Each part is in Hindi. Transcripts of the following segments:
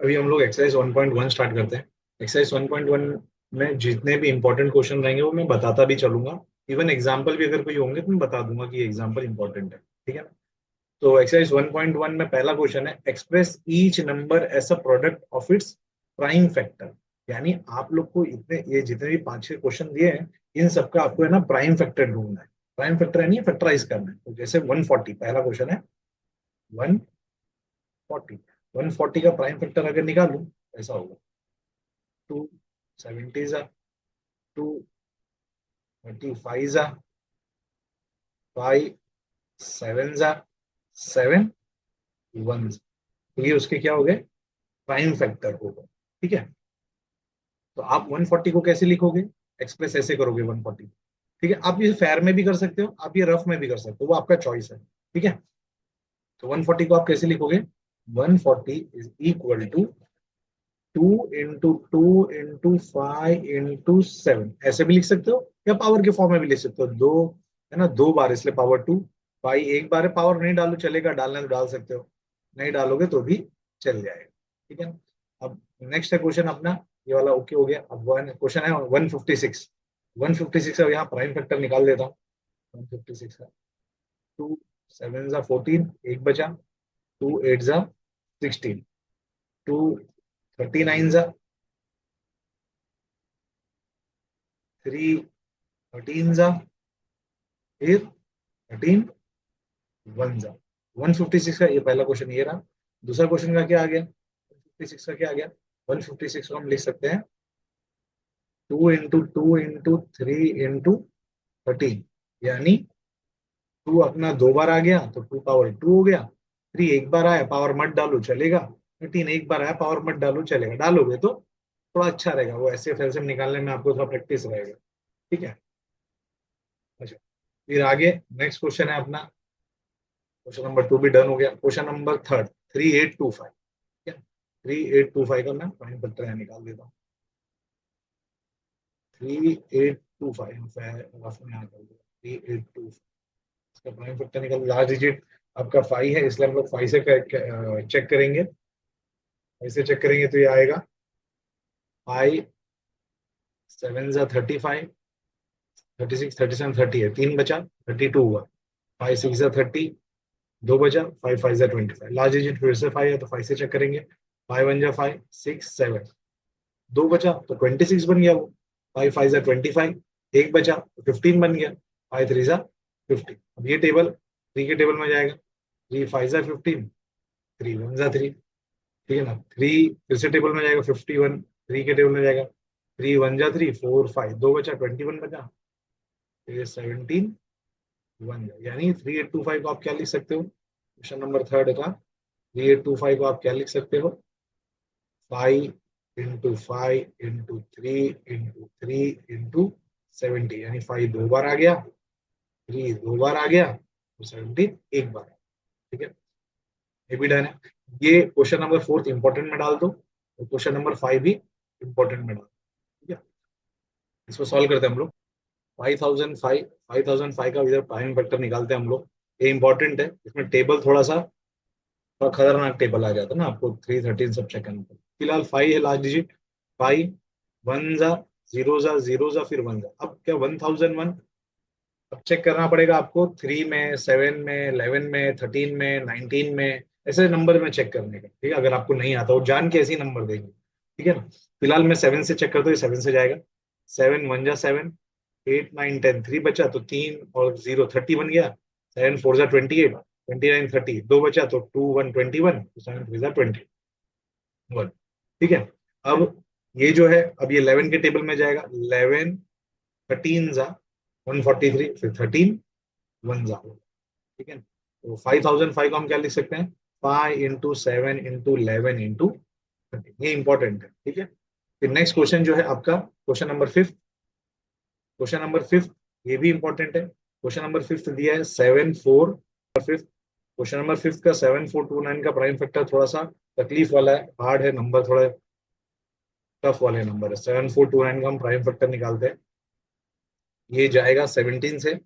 अभी हम लोग एक्सरसाइज 1.1 स्टार्ट करते हैं। एक्सरसाइज 1.1 में जितने भी इंपॉर्टेंट क्वेश्चन रहेंगे वो मैं बताता भी चलूंगा। इवन एग्जाम्पल भी अगर कोई होंगे तो मैं बता दूंगा कि एग्जाम्पल इंपॉर्टेंट है। ठीक है ना। तो एक्सरसाइज 1.1 में पहला क्वेश्चन है, express each number as a product of its prime factor. यानी आप लोग को इतने ये जितने भी पांच छह क्वेश्चन दिए हैं, इन सबका आपको है ना प्राइम फैक्टर ढूंढना है। प्राइम फैक्टर है नहीं, फैक्टराइज करना है। तो जैसे 140 पहला क्वेश्चन है, 140। 140 का प्राइम फैक्टर अगर निकालूं ऐसा होगा, 270 जा, 235 जा, 57 जा, 71। तो ये उसके क्या हो गए, प्राइम फैक्टर होगा। ठीक है। तो आप 140 को कैसे लिखोगे, एक्सप्रेस ऐसे करोगे 140। ठीक है, आप ये फेयर में भी कर सकते हो, आप ये रफ में भी कर सकते हो, वो आपका चॉइस है। ठीक है। तो 140 को आप कैसे लिखोगे, 140 is equal to 2 into 2 into 5 into 7, ऐसे भी लिख सकते हो या पावर के फॉर्म में भी लिख सकते हो। दो है ना, दो बार इसलिए पावर 2। भाई एक बार है, पावर नहीं डालो चलेगा, डालना तो डाल सकते हो, नहीं डालोगे तो भी चल जाएगा। ठीक है ना। अब नेक्स्ट है क्वेश्चन अपना, ये वाला ओके हो गया। अब वन क्वेश्चन है 156। 156 है, यहाँ प्राइम फैक्टर निकाल देता हूँ। 156 है, 2 7 जा 14, एक बचा, 2 8 जा 16, 2 39 जा, 3 13 जा, फिर 13 1 जा। 156 का ये पहला क्वेश्चन ये रहा। दूसरा क्वेश्चन का क्या आ गया, 156 का क्या आ गया, 156 को हम लिख सकते हैं 2 इंटू 2 इंटू 3 इंटू 13। यानी 2 अपना दो बार आ गया तो 2 पावर 2 हो गया। 3 एक बार आया, पावर मत डालो चलेगा। 13 एक बार आया, पावर मत डालो चलेगा, डालोगे तो थोड़ा अच्छा रहेगा, वो ऐसे एलसीएम निकालने में आपको थोड़ा प्रैक्टिस रहेगा। ठीक है। अच्छा, फिर आगे नेक्स्ट क्वेश्चन है अपना, क्वेश्चन नंबर 2 भी डन हो गया। Question number third, 3825। ठीक है, 3825 का मैं प्राइम फैक्टर यहाँ निकाल देता हूँ। 3825 रफ में यहाँ कर दिया, 3825 इसका प्राइम फैक्टर निकाल। लास्ट डिजिट आपका 5 है, इसलिए हम लोग 5 से चेक करेंगे। ऐसे चेक करेंगे तो ये आएगा 5 7 जा 35, 36 37 30 है, 3 बचा, 32 हुआ। 5 6 जा 30, 2 बचा, 5 5 जा 25। लास्ट डिजिट फिर से 5 है तो 5 से चेक करेंगे। 5 1 जा 5 6 7, 2 बचा तो 26 बन गया वो। 5 5 जा 25, एक बचा तो 15 बन गया। 5 3 जा 15। अब ये टेबल 3 के टेबल में जाएगा, 3 5 जा 15, 3 1 जा 3। ठीक है ना। 3 फिर से टेबल में जाएगा, 51 3 के टेबल में जाएगा। 3 1 जा 3, 4 5, 2 बचा, 21 बचा, तो ये 17 1 जा। यानी 3825 को आप क्या लिख सकते हो, क्वेश्चन नंबर थर्ड का 3825 को आप क्या लिख सकते हो, 5 इंटू 5 इंटू 3 इंटू 3 इंटू 70। यानी 5 दो बार आ गया, 3 दो बार आ गया, तो 17 एक बार। ठीक है, ये भी डन है। ये क्वेश्चन नंबर फोर्थ इंपॉर्टेंट में डाल दो, और क्वेश्चन नंबर 5 भी इंपॉर्टेंट में डाल दो। ठीक है, इसको सॉल्व करते हैं हम लोग। 5005 का इधर प्राइम वेक्टर निकालते हैं हम लोग। ये इंपॉर्टेंट है, इसमें टेबल थोड़ा खतरनाक टेबल आ जाता है ना, आपको 313 सब चेक करना पड़ता है। फिलहाल 5 है लास्ट डिजिट, 5 1 जा 0 जा 0 जा फिर 1 जा। अब क्या 1001, अब चेक करना पड़ेगा आपको 3 में, 7 में, 11 में, 13 में, 19 में, ऐसे नंबर में चेक करने का। ठीक है, अगर आपको नहीं आता वो जान के ऐसे ही नंबर देंगे। ठीक है ना। फिलहाल मैं 7 से चेक करता हूँ, 7 से जाएगा। 7 1 जा 7, 8 9 10, 3 बचा तो 3 और 0 30 बन गया। 7 4 जा 28, 29 30, 2 बचा तो 2 1 21, 7 3 जा 21। ठीक है। अब ये जो है, अब ये 11 के टेबल में जाएगा। 11 13 जा 143, फिर 13 1 जा। ठीक है, तो 5005 को हम क्या लिख सकते हैं, 5 इंटू 7 इंटू 11 इंटू 13। ये इंपॉर्टेंट है। ठीक है, फिर नेक्स्ट क्वेश्चन जो है आपका, question number fifth. Question number fifth ये भी इंपॉर्टेंट है। क्वेश्चन नंबर फिफ्थ दिया है 7 4 फिफ्थ। क्वेश्चन नंबर फिफ्थ का 7429 का प्राइम फैक्टर थोड़ा सा तकलीफ वाला है, हार्ड है नंबर, थोड़ा टफ वाले नंबर है। 7429 का हम प्राइम फैक्टर निकालते हैं, ये जाएगा 17 से।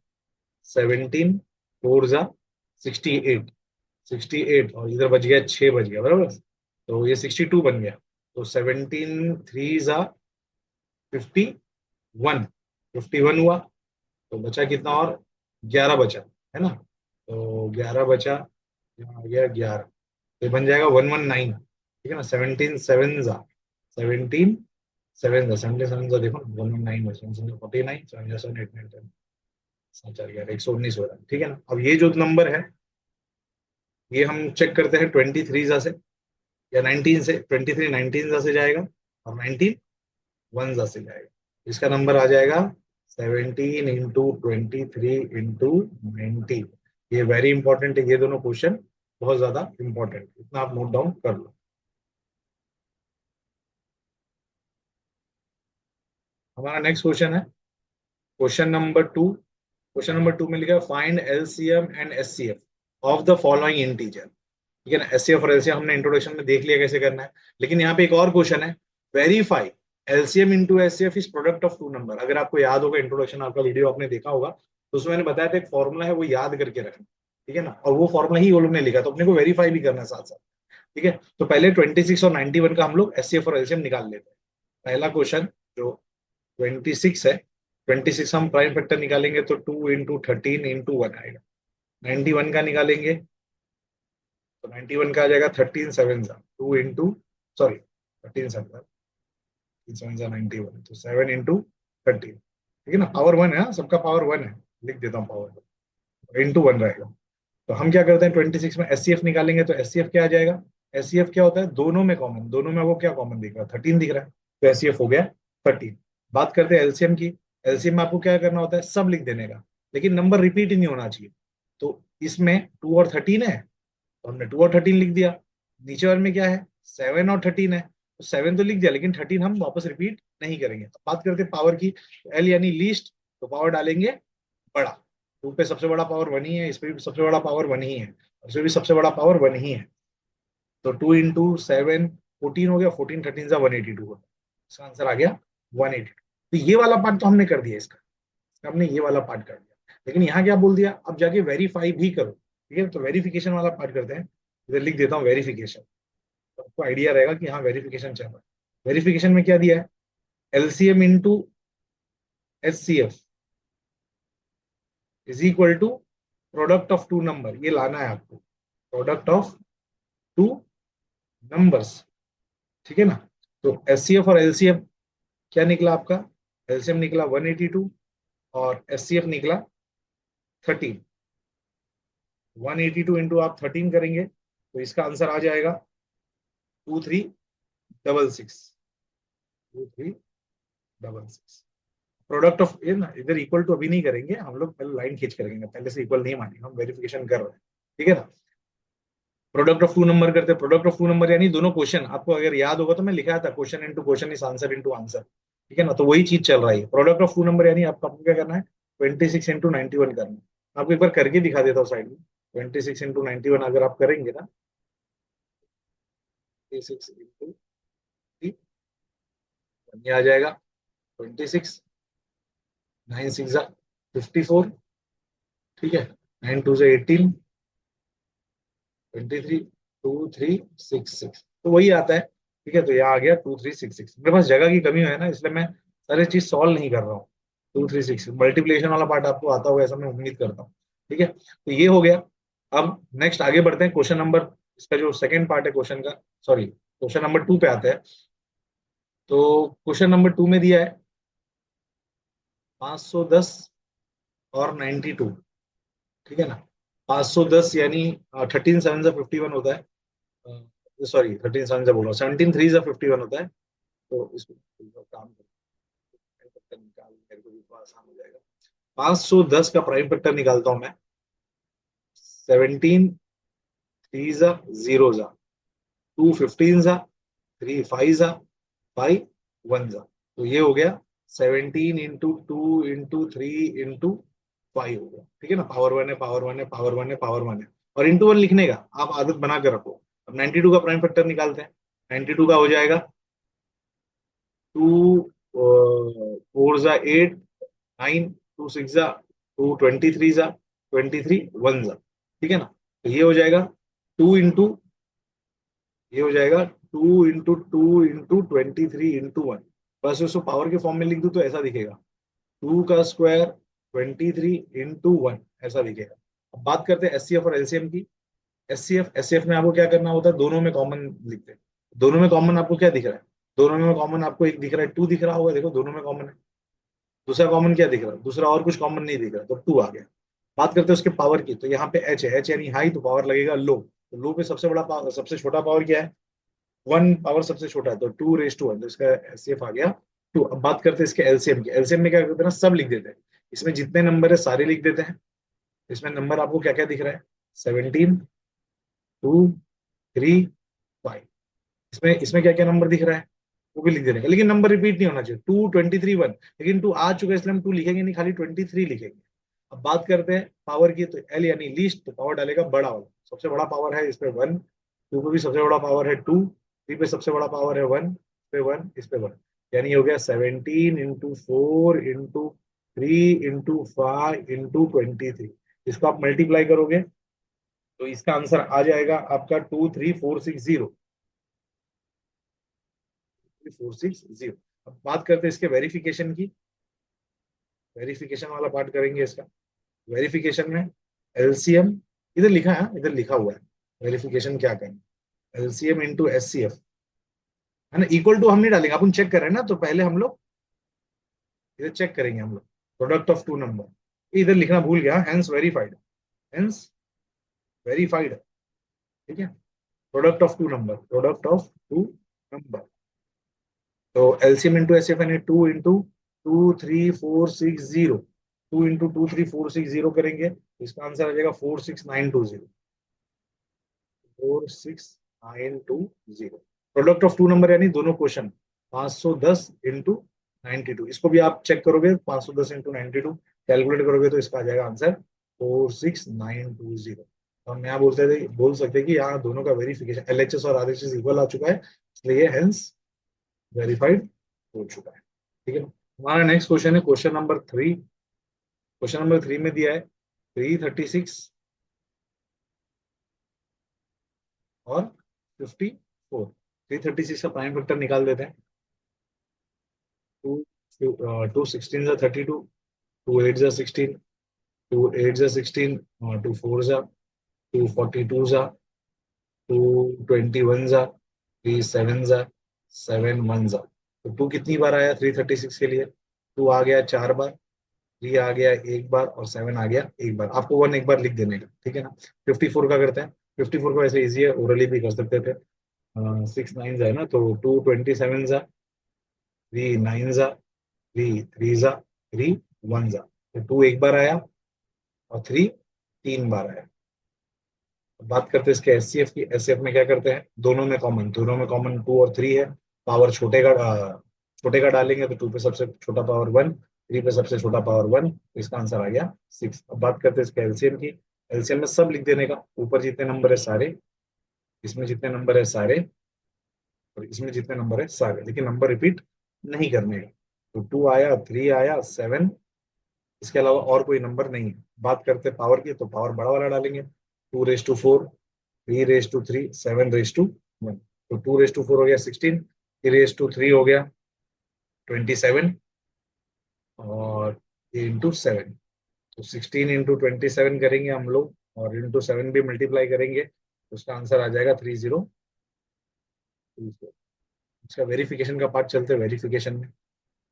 17 4 जा 68, 68 और इधर बच गया 6 बच गया बराबर। तो ये 62 बन गया। तो 17 3 जा 51, 51 हुआ। तो बचा कितना और, 11 बचा, है ना। तो 11 बचा, यहाँ आ गया 11। तो ये बन जाएगा 119, ठीक है ना। 17 7 जा 17 7 जा 17 7 जा देखो 119 बचा, 49 7 जा 7 8 9 10 7 4 11 119 हो रहा है, ठीक है ना। अब ये जो नंबर है ये हम चेक करते हैं 23 जा से या 19 से। 23 19 जा से जाएगा और 19 1 जा से जाएगा। इसका नंबर आ जाएगा 17 इंटू 23 इंटू 19। ये वेरी इंपॉर्टेंट है, ये दोनों क्वेश्चन बहुत ज्यादा इंपॉर्टेंट, इतना आप नोट डाउन कर लो। हमारा नेक्स्ट क्वेश्चन है क्वेश्चन नंबर 2। क्वेश्चन नंबर 2 में लिखा है find LCM and HCF of the following integer. ठीक है ना। एचसीएफ और एलसीएम हमने इंट्रोडक्शन में देख लिया कैसे करना है, लेकिन यहाँ पे एक और क्वेश्चन है, verify LCM into HCF is product of two number. अगर आपको याद होगा, इंट्रोडक्शन आपका वीडियो आपने देखा होगा, तो उसमें मैंने बताया था एक फॉर्मूला है, वो याद करके रखना, ठीक है ना। और वो फॉर्मूला ही वो लोग ने लिखा, तो अपने को वेरीफाई भी करना है साथ साथ, ठीक है। तो पहले 26 और 91 का हम लोग एचसीएफ और एलसीएम निकाल लेते हैं। पहला क्वेश्चन जो 26 है, 26 हम प्राइम फैक्टर निकालेंगे तो 2 इंटू 13 इंटू 1 आएगा। 91 का निकालेंगे तो 91 का आ जाएगा 13 7 जा 2 इंटू, सॉरी 13 7 7 जा 91, तो 7 इंटू 13, ठीक है ना। पावर 1 है, सबका पावर 1 है, लिख देता हूँ पावर इंटू 1 रहेगा। तो हम क्या करते हैं 26 में एचसीएफ निकालेंगे, तो एचसीएफ क्या आ जाएगा, एचसीएफ क्या होता है, दोनों में कॉमन, दोनों में वो क्या कॉमन दिख रहा है, 13 दिख रहा है, तो एचसीएफ हो गया 13। बात करते हैं एलसीएम की। एलसीएम में आपको क्या करना होता है, सब लिख देने का, लेकिन नंबर रिपीट ही नहीं होना चाहिए। तो इसमें 2 और 13 है, तो हमने 2 और 13 लिख दिया। नीचे वाले में क्या है, 7 और 13 है, तो 7 तो लिख दिया, लेकिन 13 हम वापस रिपीट नहीं करेंगे। अब बात करते हैं पावर की, एल यानी लीस्ट, तो पावर डालेंगे बड़ा। टू पे सबसे बड़ा पावर 1 ही है, इस पे भी सबसे बड़ा पावर 1 ही है, उसमें भी सबसे बड़ा पावर 1 ही है। तो 2 इंटू 7 14 हो गया, 14 13 जा 182 हो गया, इसका आंसर आ गया 182। तो ये वाला पार्ट तो हमने कर दिया, इसका हमने ये वाला पार्ट कर दिया। लेकिन यहाँ क्या बोल दिया, अब जाके वेरीफाई भी करो, ठीक है। तो वेरिफिकेशन वाला पार्ट करते हैं, इधर लिख देता हूँ वेरिफिकेशन, तो आपको आइडिया रहेगा कि हाँ वेरिफिकेशन चल रहा है। वेरिफिकेशन में क्या दिया है, LCM into HCF is equal to product of two number, ये लाना है आपको, प्रोडक्ट ऑफ टू नंबर्स, ठीक है ना। तो एचसीएफ और एलसीएम क्या निकला आपका, एलसीएम निकला 182 और एचसीएफ निकला 13। 182 इंटू आप 13 करेंगे तो इसका आंसर आ जाएगा 2366, 2366। प्रोडक्ट ऑफ, ये ना इधर इक्वल टू अभी नहीं करेंगे हम लोग, पहले लाइन खींच करेंगे, पहले से इक्वल नहीं मानेंगे, हम वेरिफिकेशन कर रहे हैं, ठीक है ना। प्रोडक्ट ऑफ टू नंबर करते हैं, प्रोडक्ट ऑफ टू नंबर यानी दोनों क्वेश्चन, आपको अगर याद होगा तो मैं लिखा था question into question is answer into answer, ठीक है ना। तो वही चीज चल रहा है, प्रोडक्ट ऑफ टू नंबर यानी आपको क्या करना है, 26 इंटू 91 करना है। आपको एक बार करके दिखा देता हूँ साइड में, 26 इंटू 91 अगर आप करेंगे ना, 26 इंटू ये आ जाएगा 26, 9 6 54, ठीक है, 9 2 18, 23 2366, तो वही आता है, ठीक है। तो यहाँ आ गया 2366। मेरे पास जगह की कमी है ना, इसलिए मैं सारी चीज सॉल्व नहीं कर रहा हूँ। 2366 मल्टीप्लिकेशन वाला पार्ट आपको आता होगा ऐसा मैं उम्मीद करता हूँ, ठीक है। तो ये हो गया। अब नेक्स्ट आगे बढ़ते हैं, क्वेश्चन नंबर, इसका जो सेकंड पार्ट है क्वेश्चन का, सॉरी क्वेश्चन नंबर 2 पे आते हैं। तो क्वेश्चन नंबर 2 में दिया है 510 और 92, ठीक है ना। 510 यानी 13 7 51 होता है, सॉरी 13 7 बोल रहा हूँ, 17 3 51 होता है। तो इसको काम फैक्टर निकाल, मेरे को भी थोड़ा आसान हो जाएगा। 510 का प्राइम फैक्टर निकालता हूं मैं, 17 3 0 2 15 3 5 5 1 तो ये हो गया 17 इंटू 2 इंटू 3 इंटू 5 हो गया, ठीक है ना। पावर 1 है, पावर 1 है, पावर 1 है, पावर 1 है, और इंटू 1 लिखने का आप आदत बना कर रखो। अब 92 का प्राइम फैक्टर निकालते हैं, 92 का हो जाएगा 2 4 जा 8 9 2 6 जा 2 23 जा 23 1 जा, ठीक है ना। तो ये हो जाएगा 2 इंटू ये हो जाएगा 2 × 2 × 23 × 1। बस उसको पावर के फॉर्म में लिख दूं तो ऐसा दिखेगा, 2 का स्क्वायर 23 × 1 ऐसा दिखेगा। अब बात करते हैं एचसीएफ और एलसीएम की। एचसीएफ में आपको क्या करना होता है, दोनों में कॉमन लिखते हैं। दोनों में कॉमन आपको क्या दिख रहा है, दोनों में कॉमन आपको एक दिख रहा है 2 दिख रहा होगा, देखो दोनों में कॉमन है। दूसरा कॉमन क्या दिख रहा है, दूसरा और कुछ कॉमन नहीं दिख रहा, तो 2 आ गया। बात करते हैं उसके पावर की, तो यहाँ पे एच है, एच यानी हाई, तो पावर लगेगा लो। तो लो पे सबसे बड़ा पावर, सबसे छोटा पावर क्या है, 1 पावर सबसे छोटा है, तो 2 raised to 1, तो इसका एचसीएफ आ गया 2। अब बात करते हैं इसके एलसीएम की। एलसीएम में क्या करते हैं ना, सब लिख देते हैं। इसमें जितने नंबर है सारे लिख देते हैं। इसमें नंबर आपको क्या क्या दिख रहा है, 17, 2, 3, 5। इसमें इसमें क्या क्या नंबर दिख रहा है वो भी लिख देने का, लेकिन नंबर रिपीट नहीं होना चाहिए। 2, 23, 1, लेकिन 2 आ चुका है इसलिए हम 2 लिखेंगे नहीं, खाली 23 लिखेंगे। अब बात करते हैं पावर की, तो एल यानी लीस्ट, तो पावर डालेगा बड़ा वाला। सबसे बड़ा पावर है इस पे 1, 2 पे भी सबसे बड़ा पावर है 2, 3 पे सबसे बड़ा पावर है 1, इस पे 1, इस पे 1। यानी हो गया 17 × 4 × 3 × 5 × 23। इसको आप मल्टीप्लाई करोगे तो इसका आंसर आ जाएगा आपका 23460, 460। अब बात करते हैं इसके वेरिफिकेशन की। वेरिफिकेशन वाला पार्ट करेंगे इसका। वेरिफिकेशन में एलसीएम, इधर लिखा है, इधर लिखा हुआ है वेरिफिकेशन क्या करना, एलसीएम इंटू एचसीएफ, है ना। इक्वल टू हम नहीं डालेंगे, अपन चेक कर रहे हैं ना, तो पहले हम लोग इधर चेक करेंगे हम लोग, प्रोडक्ट ऑफ टू नंबर, इधर लिखना भूल गया, हेंस वेरीफाइड, हेंस वेरीफाइड, ठीक है। Product of two number, product of two number, तो एलसीएम इंटू एचसीएफ यानी 2 × 2, 3, 4, 6, 0, 2 × 2, 3, 4, 6, 0 करेंगे तो इसका आंसर आ जाएगा 46920, 46920। प्रोडक्ट ऑफ टू नंबर यानी दोनों क्वेश्चन, 510 × 92। इसको भी आप चेक करोगे, 510 × 92 कैलकुलेट करोगे तो इसका आ जाएगा आंसर 46920। तो हम यहाँ बोलते थे, बोल सकते हैं कि यहाँ दोनों का वेरिफिकेशन एलएचएस और आरएचएस इक्वल आ चुका है, इसलिए हेंस वेरीफाइड हो चुका है, ठीक है। हमारा नेक्स्ट क्वेश्चन है क्वेश्चन नंबर 3। क्वेश्चन नंबर 3 में दिया है 336 और 54। 336 का प्राइम फैक्टर निकाल देते हैं। 2 16 × 32, 2 8 × 16, 2 8 × 16, 2 4 2 42, 2 21, 3 7, 7 1। तो 2 कितनी बार आया 336 के लिए, 2 आ गया 4 बार, 3 आ गया 1 बार, और 7 आ गया 1 बार। आपको 1 एक बार लिख देने का, ठीक है ना। 54 का करते हैं। 54 को ऐसे इजी है, ओरली भी कर सकते थे। 6 9 है ना, तो 2 27, 3 9, 3 3, 3 1। तो 2 एक बार आया और 3 3 बार आया। बात करते हैं इसके एचसीएफ की। एचसीएफ में क्या करते हैं, दोनों में कॉमन, दोनों में कॉमन 2 और 3 है। पावर छोटे का डालेंगे तो 2 पे सबसे छोटा पावर 1, 3 पे सबसे छोटा पावर 1, तो इसका आंसर आ गया 6। अब बात करते हैं इसके एलसीएम की। एलसीएम में सब लिख देने का, ऊपर जितने नंबर है सारे, इसमें जितने नंबर है सारे, और इसमें जितने नंबर है सारे, लेकिन नंबर रिपीट नहीं करने का। तो 2 आया, 3 आया, 7, इसके अलावा और कोई नंबर नहीं है। बात करते हैं पावर की, तो पावर बड़ा वाला डालेंगे, 2 raised to 4, 3 raised to 3, 7 raised to 1। तो 2 raised to 4 हो गया 16, 3 raised to 3 हो गया 27, और ये इंटू 7। तो 16 × 27 करेंगे हम लोग, और इंटू 7 भी मल्टीप्लाई करेंगे, तो उसका आंसर आ जाएगा 3024। इसका वेरिफिकेशन का पार्ट चलते हैं। वेरिफिकेशन में,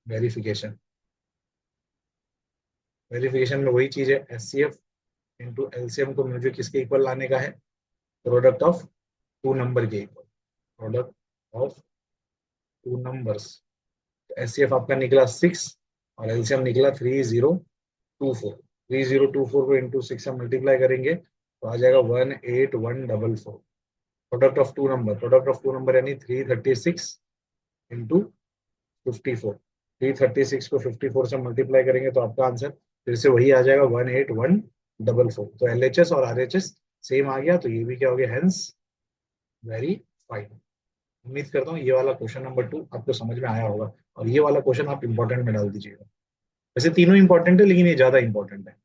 वेरिफिकेशन वेरिफिकेशन में वही चीज है, एचसीएफ इंटू एलसीएम को मुझे किसके इक्वल लाने का है, प्रोडक्ट ऑफ टू नंबर के equal, product of two numbers. HCF आपका निकला 6 और एलसीएम निकला 3024। 3024 को इंटू 6 से मल्टीप्लाई करेंगे तो आ जाएगा 18144। Product of two number, product of two number यानी 336 इंटू 54। 336 को 54 से मल्टीप्लाई करेंगे तो आपका आंसर फिर से वही आ जाएगा 18144। तो एलएचएस और आरएचएस सेम आ गया, तो ये भी क्या हो गया, हेंस वेरी फाइन। उम्मीद करता हूँ ये वाला क्वेश्चन नंबर 2 आपको समझ में आया होगा, और ये वाला क्वेश्चन आप इंपॉर्टेंट में डाल दीजिएगा। वैसे तीनों इंपॉर्टेंट है, लेकिन ये ज्यादा इंपॉर्टेंट है।